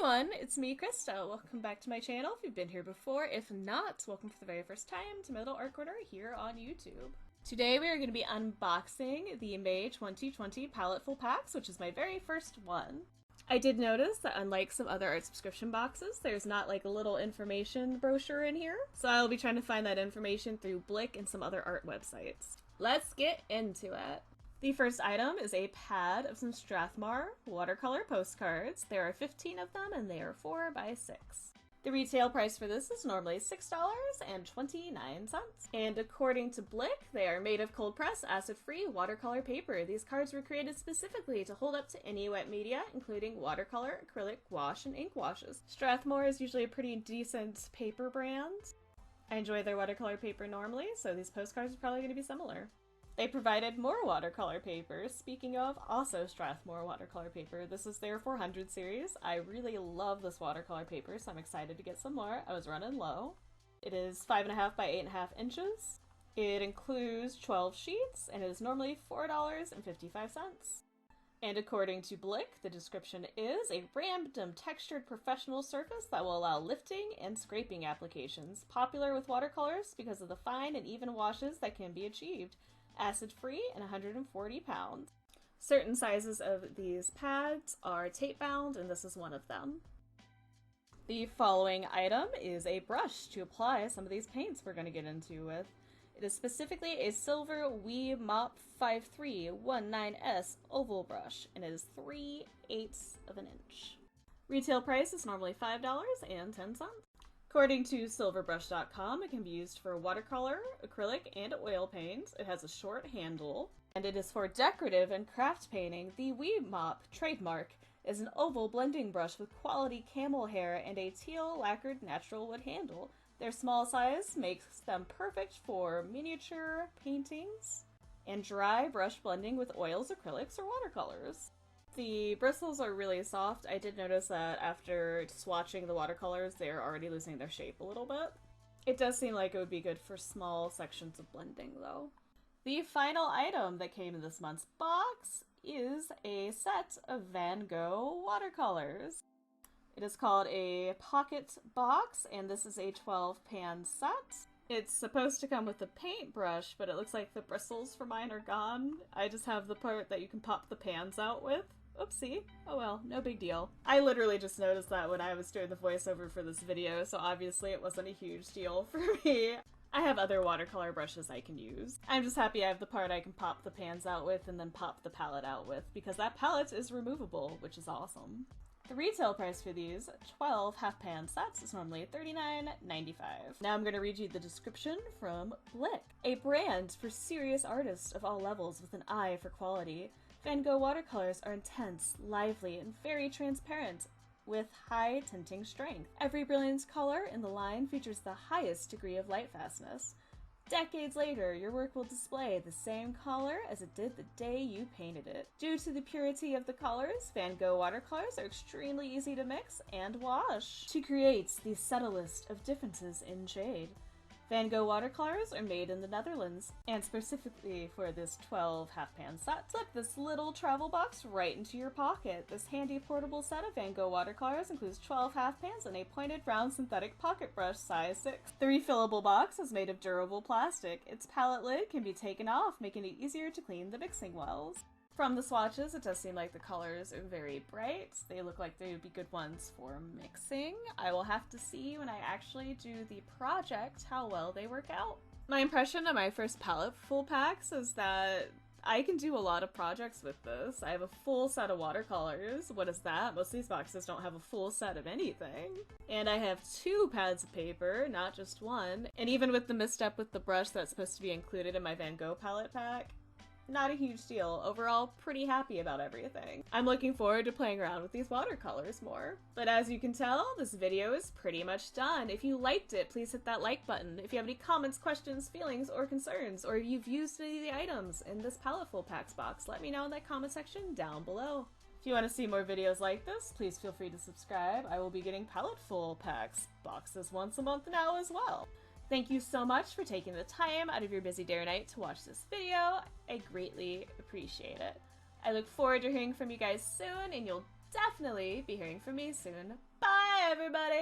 everyone, it's me, Krista. Welcome back to my channel if you've been here before. If not, welcome for the very first time to Middle Art Corner here on YouTube. Today we are going to be unboxing the May 2020 Paletteful Packs, which is my very first one. I did notice that unlike some other art subscription boxes, there's not like a little information brochure in here, so I'll be trying to find that information through Blick and some other art websites. Let's get into it. The first item is a pad of some Strathmore watercolor postcards. There are 15 of them and they are 4x6. The retail price for this is normally $6.29. And according to Blick, they are made of cold press, acid-free watercolor paper. These cards were created specifically to hold up to any wet media, including watercolor, acrylic, gouache, and ink washes. Strathmore is usually a pretty decent paper brand. I enjoy their watercolor paper normally, so these postcards are probably going to be similar. They provided more watercolor paper. Speaking of, also Strathmore watercolor paper. This is their 400 series. I really love this watercolor paper, so I'm excited to get some more. I was running low. It is 5.5 by 8.5 inches. It includes 12 sheets, and it is normally $4.55. And according to Blick, the description is a random textured professional surface that will allow lifting and scraping applications. Popular with watercolors because of the fine and even washes that can be achieved. Acid-free and 140 pounds. Certain sizes of these pads are tape-bound, and this is one of them. The following item is a brush to apply some of these paints we're going to get into with. It is specifically a silver Wee Mop 5319S oval brush, and it is 3/8 of an inch. Retail price is normally $5.10. According to silverbrush.com, it can be used for watercolor, acrylic, and oil paints. It has a short handle, and it is for decorative and craft painting. The Wee Mop trademark is an oval blending brush with quality camel hair and a teal lacquered natural wood handle. Their small size makes them perfect for miniature paintings and dry brush blending with oils, acrylics, or watercolors. The bristles are really soft. I did notice that after swatching the watercolors, they're already losing their shape a little bit. It does seem like it would be good for small sections of blending, though. The final item that came in this month's box is a set of Van Gogh watercolors. It is called a pocket box, and this is a 12-pan set. It's supposed to come with a paintbrush, but it looks like the bristles for mine are gone. I just have the part that you can pop the pans out with. Oopsie. Oh well, no big deal. I literally just noticed that when I was doing the voiceover for this video, so obviously it wasn't a huge deal for me. I have other watercolor brushes I can use. I'm just happy I have the part I can pop the pans out with and then pop the palette out with, because that palette is removable, which is awesome. The retail price for these 12 half-pan sets is normally $39.95. Now I'm going to read you the description from Blick. A brand for serious artists of all levels with an eye for quality. Van Gogh watercolors are intense, lively, and very transparent, with high tinting strength. Every brilliant color in the line features the highest degree of light fastness. Decades later, your work will display the same color as it did the day you painted it. Due to the purity of the colors, Van Gogh watercolors are extremely easy to mix and wash to create the subtlest of differences in shade. Van Gogh watercolors are made in the Netherlands, and specifically for this 12 half-pan set, slip this little travel box right into your pocket. This handy portable set of Van Gogh watercolors includes 12 half-pans and a pointed round synthetic pocket brush size 6. The refillable box is made of durable plastic. Its palette lid can be taken off, making it easier to clean the mixing wells. From the swatches, it does seem like the colors are very bright. They look like they would be good ones for mixing. I will have to see when I actually do the project how well they work out. My impression of my first Paletteful Packs is that I can do a lot of projects with this. I have a full set of watercolors. What is that? Most of these boxes don't have a full set of anything. And I have 2 pads of paper, not just one. And even with the misstep with the brush that's supposed to be included in my Van Gogh palette pack, not a huge deal. Overall, pretty happy about everything. I'm looking forward to playing around with these watercolors more. But as you can tell, this video is pretty much done. If you liked it, please hit that like button. If you have any comments, questions, feelings, or concerns, or if you've used any of the items in this Paletteful Packs box, let me know in that comment section down below. If you want to see more videos like this, please feel free to subscribe. I will be getting Paletteful Packs boxes once a month now as well. Thank you so much for taking the time out of your busy day or night to watch this video. I greatly appreciate it. I look forward to hearing from you guys soon, and you'll definitely be hearing from me soon. Bye, everybody!